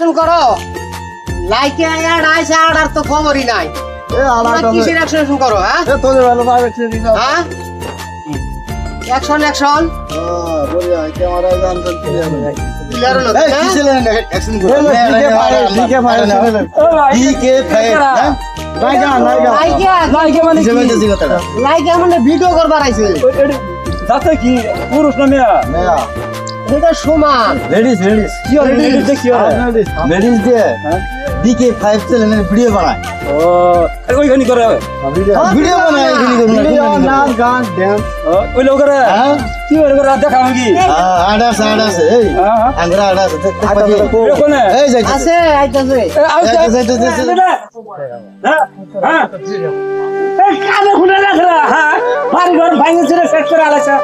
action করো লাইকে add আইছে আর তো খবরই নাই কিসের অ্যাকশন করো হ্যাঁ তোদের ভালো ভাবে দিন হ্যাঁ অ্যাকশন অ্যাকশন বলিয়া ক্যামেরা জানতে ক্লিয়ার হলো এই কিসের অ্যাকশন করো লিখে ফাইল লিখে ফাইল হ্যাঁ লাইকে মানে কি কথাটা লাইকে মানে ভিডিও করবার আইছে যাতে কি পুরুষ না মেয়া মেয়া এটা সমান লেডিস কি লেডিস কি লেডিস দিয়ে ডিকে 5 চ্যানেলের ভিডিও বানায় ও ওইখানে করে ভিডিও বানায় ভিডিও নাচ গান ডান্স ওই লোক করে কি ওই করে দেখাও কি আডাস এই আংরা আডাস কোন এই যাই আছে আইতাছে হ্যাঁ এই কানে খুলে রাখলা হ্যাঁ বাড়ি ঘর ভাঙে ছেড়ে সেট করে আলাছা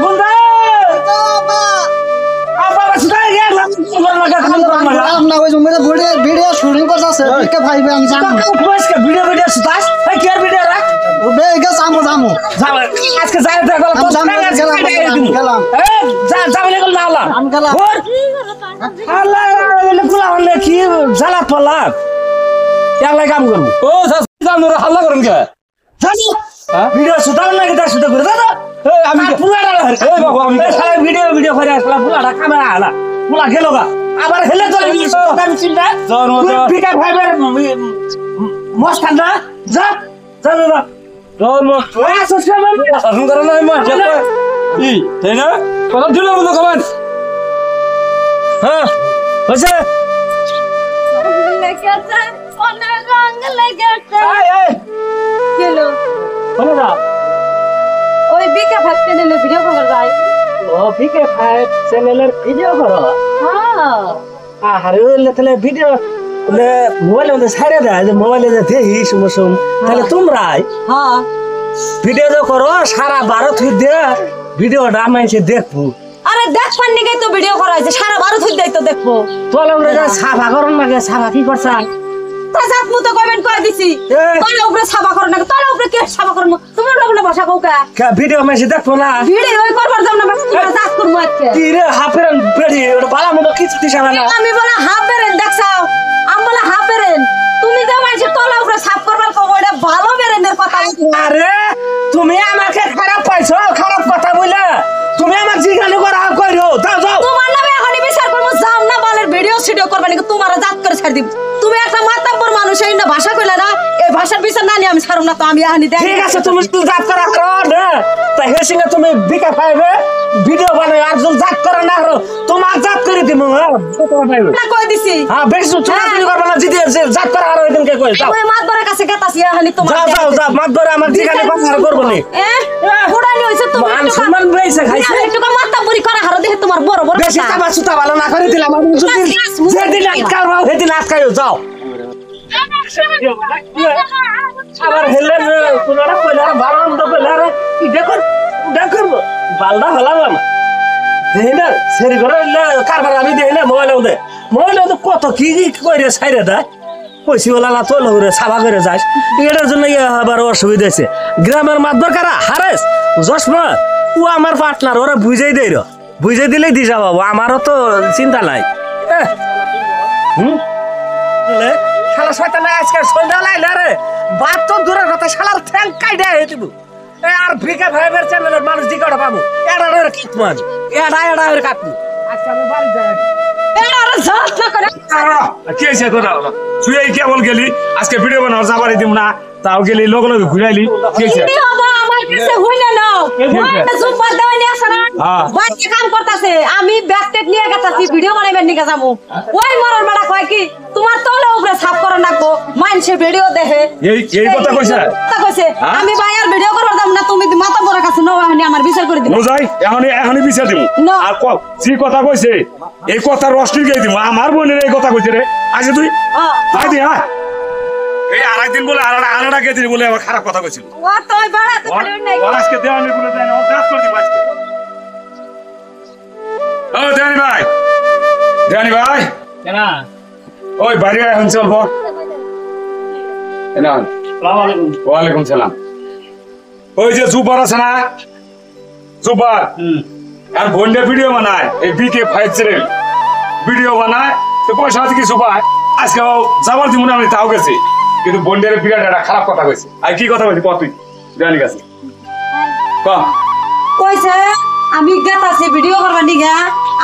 গুন্ডা আপনা ওই জমিতে ভিডিও শুটিং করতেছে কে ভাইবে আমি জানি ভিডিও সুতাস এই কি ভিডিও রাখ ওবে গে জামু আজকে যাই দেখো গেলাম এই যাবলে গেল না আল্লাহ আমি গেলাম আল্লাহ গুলা হলে কি জ্বালা পলা ইয়ালা কাম করব ও কাম করে হাল্লা করেন কে জানি ভিডিও সুতাও না এটা সুতা করে দাদা এই আমি পুরাটা এই বাবা আমি সারা ভিডিও করে আসলা পুরাটা ক্যামেরা আলা পুরা গেল গা আবার হেলে চলে গেছে আমি চিন্তা পিকা ফাইবার মস্তান না যা তোর মুখ আসো সেমন আসুন করে না মা ই তাই না কথা দিল বলো কমান হ্যাঁ হইছে লেগেছে অনেক রং লেগেছে এই কেলো বলো না ওই বিকে ফাটতে দিলে ভিডিও করা যায় ও পিকে ফাইভ চ্যানেলের ভিডিও করো হ্যাঁ আরে ওলে তাহলে ভিডিও ওলে মোবাইলে মধ্যে ছাড়ে দেয় যে মোবাইলে যে দেখি সমসম তাহলে তোমরাই হ্যাঁ ভিডিও তো করো সারা ভারত হইতে ভিডিওটা আমাইছে দেখবো আরে দেখ পান্নি গাই তো ভিডিও করা হইছে সারা ভারত হইতে তো দেখবো তোলে ওরে সাফা করন লাগে সাফা কি করছ তা জাত মতো কমেন্ট করে দিছি তোলে উপরে সাবা করো না তোলে উপরে কে সাবা করব তুমি বলে ভাষা কওকা ভিডিও আমাইছে দেখবো না ভিডিও ওই করবার দাম না তোমরা জাত করব আজকে কি রে হাফের বেড়ি ওটা বালা মতো কিছু দিছ না আমি বলে হাফ বেরেন দেখছাও আমি বলে হাফ বেরেন তুমি যে মাইছে তোলে উপরে সাফ করবার কও ওটা ভালো বেরেনের কথা আরে তুমি আমাকে খারাপ পাইছো খারাপ কথা বলে তুমি আমার জিগানি করা কইরো যাও যাও তোমার নামে এখনই বিচার করব যাও না বালের ভিডিও করবা নাকি তোমার জাত করে ছাড় দিব তুমি একটা মাতাব্বর মানুষ এই না ভাষা কইলা না এই ভাষার বিচার না নিয়ে আমি ছাড়ব না তো আমি এখনই দেখ ঠিক আছে তুমি জাত করা করো না তাই হেসিংে তুমি বিকা পাইবে ভিডিও বানাই আর যদি জাত করা না করো তোমার জাত করে দিব না কই দিছি হ্যাঁ বেশি চুরি করবা না যদি জাত করা আর ওইদিনকে কই যাও ওই মাতবরের কাছে গেতাছি এখনই তোমার যাও যাও মাতবরে আমার জিগানি কথা করব না পুরানি হইছে তুমি মান সম্মান বেইছে খাইছে একটু মাতাব্বরি করা হারো দেখে তোমার বড় বড় বেশি চাবা সুতা ভালো না করে দিলাম আমি যদি যেদিন আটকাও সেদিন আটকাইও যাও আবার হেলে কোনটা কইলা ভালো মন্দ কইলা রে কি দেখো বালদা হলাম দেইনা সেরি করে কারবার আমি দেইনা মোবাইলে তো কত কি কইরে ছাইরে দা কইছি বলা না তো লরে সাবা করে যাস এটার জন্য আবার অসুবিধা হইছে গ্রামের মাতবর কারা হারেস জসমা ও আমার পার্টনার ওরা বুঝাই দেই র বুঝাই দিলেই দি যাবো আমারও তো চিন্তা নাই শালা শয়তান আজকে সন্ধ্যা লাইলে রে বাদ তো দূরের কথা শালার ঠ্যাং কাইডা হয়ে দিব আর ভিকা ভাইবের চ্যানেলের মানুষ দিকটা পাবো এটা কাটবো আজ এটা কাটবো আজকে আমি বাড়ি যাই কি হয়েছে তোরা তুই এই কেবল গেলি আজকে ভিডিও বানাও যাবারই দিব না তাও গেলি লগে লগে ঘুরাইলি কি হয়েছে আমার কাছে হইনা নাও ওইটা সুপার দাও নিয়ে আসা না বাড়ি কাম করতেছে আমি ব্যাকটেক নিয়ে গেতাছি ভিডিও বানাইবার নিয়ে যাবো ওই মরর মারা কয় কি তোমার তোলে উপরে সাফ করা লাগবো মানুষে ভিডিও দেখে এই কথা কইছে আমি ভাই আর ভিডিও করবার দাম না তুমি মাথা বড় কাছে নাও আমি আমার বিচার করে দিই বুঝাই এখনই বিচার দিব আর যে কথা কইছে এই কথা রস্টির গাই দিব আমার বোনের এই কথা কইছে রে আজকে তুই আই দি হ্যাঁ এই আড়াই দিন বলে আলাদা কে দিন বলে আমার খারাপ কথা কইছিল ও তুই বাড়াতে পারবি না আজকে দেওয়ানি বলে দেয় না ও দাঁত করে দিব আজকে ও দেওয়ানি ভাই কেন ওই বাইরে এখন চল বল আসসালামু আলাইকুম ওয়ালাইকুম সালাম ওই যে জুবার আছে না জুবার আর বন্ডে ভিডিও বানায় এই বিকে 5 চ্যানেল ভিডিও বানায় তো পয়সা আছে কিছু পায় আজকে যাবার দিব না আমি তাও গেছি কিন্তু বন্ডের বিরাট একটা খারাপ কথা কইছে আর কি কথা বলছি কত তুই জানি গেছে কইছে আমি গেতাছি ভিডিও করবা নিগা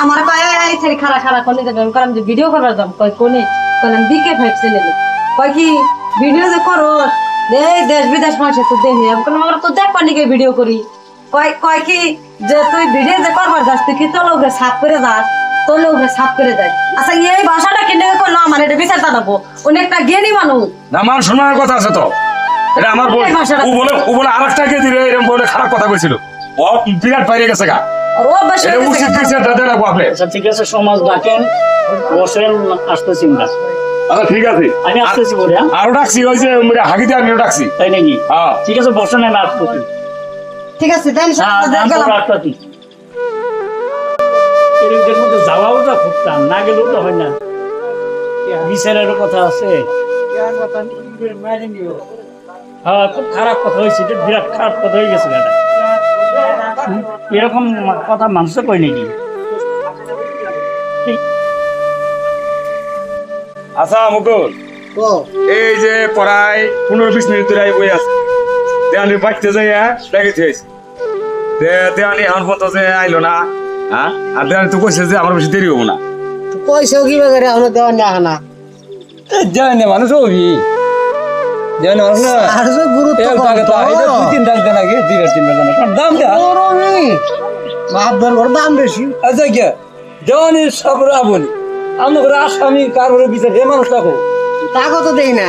আমার কয় এই ছেড়ে খাড়া খাড়া কোনে যাবেন কারণ যে ভিডিও করবার যাব কয় কোনে কইলাম বিকে ফাইভ চ্যানেলে কয় কি ভিডিও যে করো এই দেশ বিদেশ মানুষ তো দেখে আমি কোন আমরা তো দেখবা নিগে ভিডিও করি কয় কি যে তুই ভিডিও যে করবার যাস তুই কি তোর লোকে সাফ করে যাস তোর লোকে সাফ করে যায় আচ্ছা এই ভাষাটা কিনে করলো আমার এটা বিচার জানাবো অনেকটা জ্ঞানী মানুষ না মান শোনার কথা আছে তো এটা আমার বোন ও বলে আরেকটা কে দিলে এরকম বলে খারাপ কথা কইছিল ও বিরাট বাইরে গেছে গা আর ও বেশি এটা উচিত বিচারটা দেন আপনি আচ্ছা ঠিক আছে সমাজ ডাকেন বসেন আসতেছি না আচ্ছা ঠিক আছে আমি আসতেছি বলে আরো ডাকছি ওই যে হাগিতে আমিও ডাকছি তাই নাকি হ্যাঁ ঠিক আছে বসেন না আসতেছি ঠিক আছে দেন আসতেছি এর মধ্যে যাওয়াও তো খুঁজতাম না গেলেও তো হয় না বিচারের কথা আছে হ্যাঁ খুব খারাপ কথা হয়েছে বিরাট খারাপ কথা হয়ে গেছে এটা এরকম কথা মানুষ কই নাকি আচ্ছা মুকুল এই যে পড়ায় 15-20 মিনিট ধরে বই আছে দেওয়ানি বাড়তে যাই দেখে থেয়েছি দেওয়ানি এখন পর্যন্ত যে আইলো না হ্যাঁ আর দেওয়ানি তো কইছে যে আমার বেশি দেরি হবো না পয়সা কি বাজারে আমরা দেওয়া না জানে মানুষ হবি জানে মানুষ না আর যে গুরুত্ব এটা 2-3 টাকা দেন আগে 2-3 টাকা দেন দাম দে বাপ দর দাম বেশি আচ্ছা কি দেওয়ানি সব রাবণ আমরা আসামি কারবারে বিচার হে মানুষ রাখো টাকা তো দেই না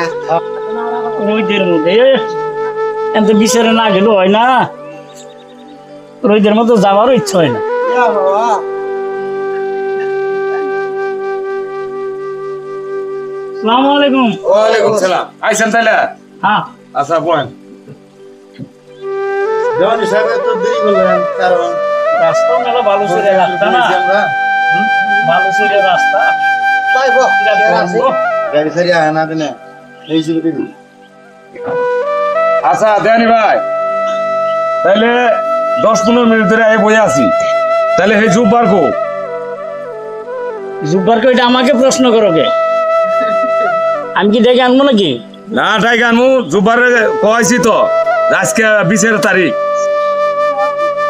রোদের মধ্যে এত বিচারে না গেল হয় না রোদের মধ্যে যাওয়ারও ইচ্ছা হয় না আসসালামু আলাইকুম ওয়ালাইকুম সালাম আইছেন তাইলে হ্যাঁ আচ্ছা বলেন দেওয়ানি সাহেব তো দেরি করলেন কারণ রাস্তা মেলা ভালো ছিল রাস্তা না ভালো ছিল রাস্তা তাই গো আছে গাড়ি সারি আয় না দেনে এই যে দিদি আচ্ছা দেওয়ানি ভাই তাইলে 10-15 মিনিট ধরে এই বই আছি তাহলে হে জুব্বার কো জুব্বার কো এটা আমাকে প্রশ্ন করো কে আমি কি দেখে আনবো নাকি না তাই গানমু জুব্বারে কইছি তো আজকে 20 তারিখ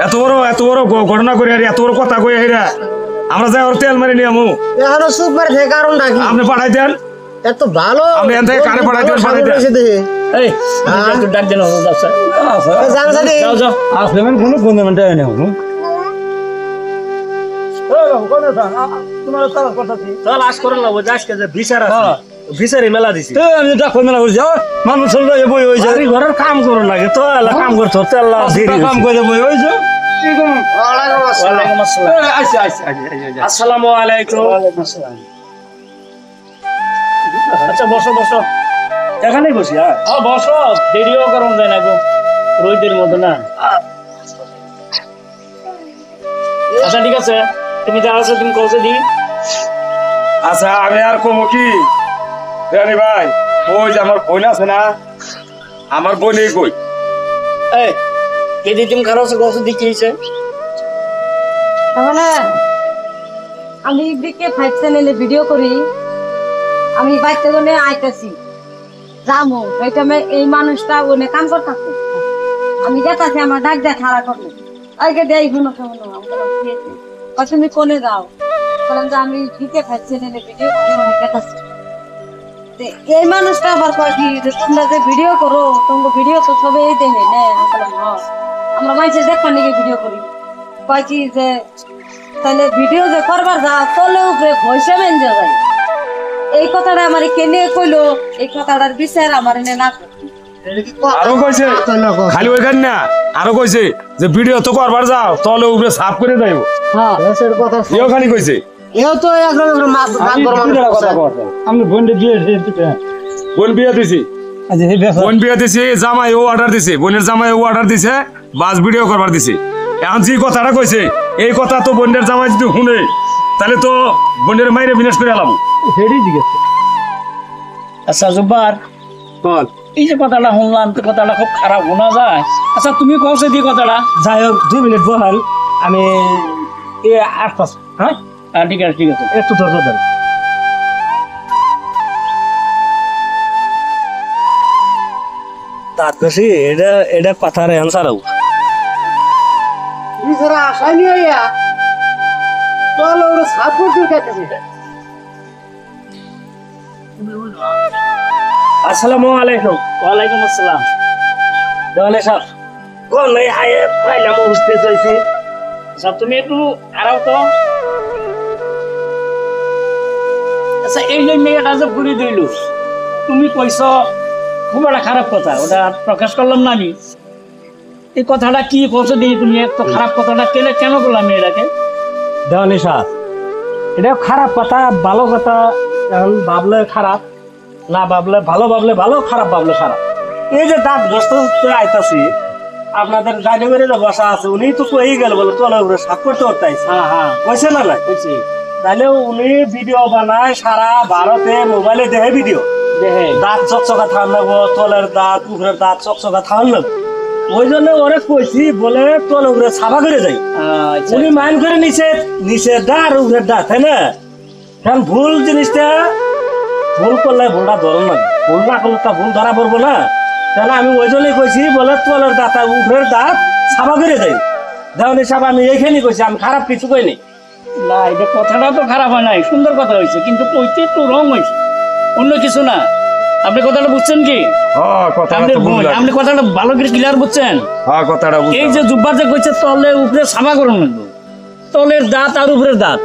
এত বড় ঘটনা করে আর এত বড় কথা কই হেরা আমরা যাই ওর তেল মারি নিয়ামু এখনো সুপ মার থেকে কারণ নাকি আপনি পাঠাই দেন এত ভালো আপনি এখান থেকে কারে পাঠাই দেন এই একটু ডাক দেন জান জানি যাও যাও আসলে মানে কোনো বন্ধুমেন্ট হয় না চল আজ করে নেবো আজকে যে বিচার আছে বিচারে মেলা দিছি আমি ডাক্তার মেলা করছি মানুষ বই হয়ে যায় ঘরের কাম করো লাগে তো কাম করতো কাম করে বই হয়ে যায় আসসালামু আলাইকুম আচ্ছা বসো বসো এখানেই বসি হ্যাঁ বসো দেরিও গরম যায় না গো রোদের মধ্যে না আচ্ছা ঠিক আছে তুমি যা আছো তুমি কৌশে দিই আচ্ছা আমি আর কমু কি দেওয়ানি ভাই ওই যে আমার বোন আছে না আমার বোন এই কই এই কেদি তুমি খারাপ কৌশে দিই কি হয়েছে তাহলে আমি বিকে ফাইভ চ্যানেলে ভিডিও করি আমি বাইতে গনে আইতাছি যামু এই টাইমে এই মানুষটা ওনে কাম করতেছে আমি যেতাছি আমার ডাক দেয় খাড়া করলে আগে দেয় শুনো কেমন তুমি কোনে যাও বললাম যে আমি বিকে ফাইভ চ্যানেলে ভিডিও করি অনেক যেতাছি এই মানুষটা আবার কয় কি যে তোমরা যে ভিডিও করো তোমার ভিডিও তো সবাই দেখে নে আমরা মানুষের দেখবার নাকি ভিডিও করি কয় কি যে তাহলে ভিডিও যে করবার যা তলে উপরে ভয়সা মেন যায় এই কথাটা আমার কেনে কইলো এই কথাটার বিচার আমার এনে না আরো কইছে খালি ওইখান না আরো কইছে যে ভিডিও তো করবার যাও তলে উপরে সাফ করে যাইবো হ্যাঁ দেশের কথা এও খালি কইছে এও তো একদম মাছ আমি বোনকে দিয়ে দিতে বোন বিয়া দিছি আচ্ছা এই ব্যাপার বোন বিয়া দিছি জামাই ও অর্ডার দিছে বোনের জামাই ও অর্ডার দিছে বাস ভিডিও করবার দিছে এখন যে কথাটা কইছে এই কথা তো বোনের জামাই যদি শুনে তাহলে তো বোনের মাইরে বিনাশ করে এলাম হেডি দিগেছে আচ্ছা জুব্বার বল এই যে কথাটা শুনলাম তো কথাটা খুব খারাপ শোনা যায় আচ্ছা তুমি কৌশে দি কথাটা যাই হোক 2 মিনিট বহাল আমি এ 8 পাস হ্যাঁ ঠিক আছে একটু ধৈর্য ধর দাঁত কষি এটা কথার অ্যান্সার হবো বিচারা আশা নিয়ে ইয়া চল ওরা সাপোর্ট করে খাইতেছে আসসালামু আলাইকুম ওয়ালাইকুম আসসালাম দেওয়ানে সাহেব কোন এই আয়ে পাইলাম উপস্থিত হয়েছে সব তুমি একটু আরাও তো আচ্ছা এই যে মেয়েটা যে ঘুরে দিল তুমি কইছ খুব একটা খারাপ কথা ওটা প্রকাশ করলাম না আমি এই কথাটা কি করছো দিয়ে তুমি এত খারাপ কথাটা কেন করলাম মেয়েটাকে দেওয়ানি সাহেব এটা খারাপ কথা ভালো কথা এখন ভাবলে খারাপ না ভাবলে ভালো খারাপ ভাবলে খারাপ এই যে দাঁত গ্রস্ত আইতাছি আপনাদের গাড়ি বেড়ে বসা আছে উনি তো কই গেল বলে তোলা উপরে সাপ করতে হতাইছে হ্যাঁ কইছে না না কইছে তাহলে উনি ভিডিও বানায় সারা ভারতে মোবাইলে দেখে ভিডিও দেখে দাঁত চকচকা থান লাগবো তলের দাঁত উপরের দাঁত চকচকা থান লাগবো ওই জন্য ওরে কইছি বলে তোল উপরে ছাপা করে যাই উনি মাইন্ড করে নিচে দাঁত উপরের দাঁত তাই না কারণ ভুল জিনিসটা ভুল করলে ভুলটা ধরো না ভুল না করলে তা ভুল ধরা পড়বো না তাহলে আমি ওই জন্যই কইছি বলে তোলের দাঁত উপরের দাঁত ছাপা করে যাই দেওয়ানি সাহেব আমি এইখানে কইছি আমি খারাপ কিছু কইনি না এটা কথাটা তো খারাপ হয় নাই সুন্দর কথা হয়েছে কিন্তু কইতে একটু রং হয়েছে অন্য কিছু না আপনি কথাটা বুঝছেন কি আপনি কথাটা ভালো করে ক্লিয়ার বুঝছেন এই যে জুব্বা যে কইছে তলে উপরে ছাপা করুন লাগবে তলের দাঁত আর উপরের দাঁত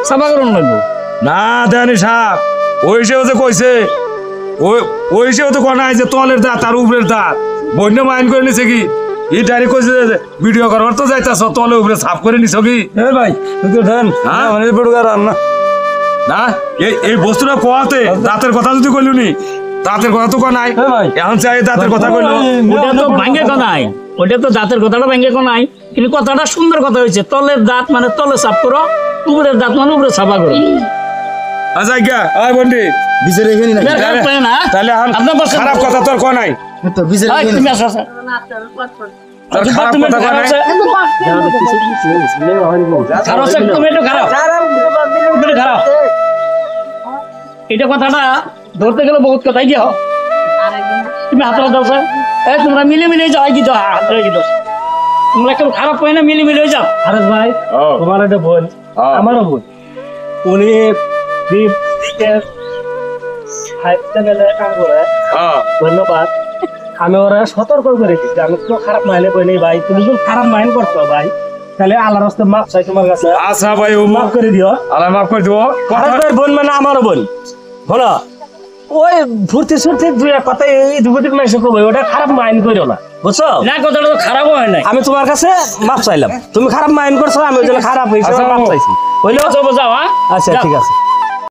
ছাপা করুন লাগবে না দেওয়ানি সাহেব ওই হিসেবে তো কইছে ওই হিসেবে তো কোনা যে তলের দাঁত আর উপরের দাঁত বন্য মাইন্ড করে নিছে কি এই ডাইরেক্ট কইছে ভিডিও করবার তো যাইতাছ তলে উপরে সাফ করে নিছ কি এ ভাই তুই তো ধান মানে বড়গার না না এই বস্তুটা কোয়াতে দাঁতের কথা যদি কইলুনি দাঁতের কথা তো কোনাই এখন চাই দাঁতের কথা কইলো ওটা তো ভাঙ্গে কোনাই ওটা তো দাঁতের কথাটা ভাঙ্গে কোনাই কিন্তু কথাটা সুন্দর কথা হয়েছে তলের দাঁত মানে তলে সাফ করো উপরের দাঁত মানে উপরে সাফা করো আচ্ছা গা আয় বন্ডি বিচারে এখানে না তাহলে খারাপ কথা তোর কোনাই তো বিচারে এখানে তুমি আসো স্যার তোর খারাপ কথা কোনাই তুমি একটু খারাপ এটা কথাটা ধরতে গেলে বহুত কথাই কি তুমি হাত দাও স্যার তোমরা মিলে যাও কি দাও হাত রেখে দাও তোমরা কেউ খারাপ হয় না মিলে যাও আরে ভাই তোমার একটা বোন আমারও বোন উনি ধন্যবাদ আমি ওরা সতর্ক করে দিচ্ছি আমি তো খারাপ মাইনে কই নেই ভাই তুমি যদি খারাপ মাইন করছো ভাই তাহলে আল্লাহর রাস্তে মাফ চাই তোমার কাছে আচ্ছা ভাই ও মাফ করে দিও আল্লাহ মাফ করে দিও বোন মানে আমারও বোন বলো ওই ফুর্তি সুর্তি দুই এক কথা এই দুপুর মাইসে কবে ওটা খারাপ মাইন্ড করিও না বুঝছো না কথাটা তো খারাপ হয় না আমি তোমার কাছে মাফ চাইলাম তুমি খারাপ মাইন্ড করছো আমি ওই জন্য খারাপ হয়েছে মাফ চাইছি হইলো যাও হ্যাঁ আচ্ছা ঠিক আছে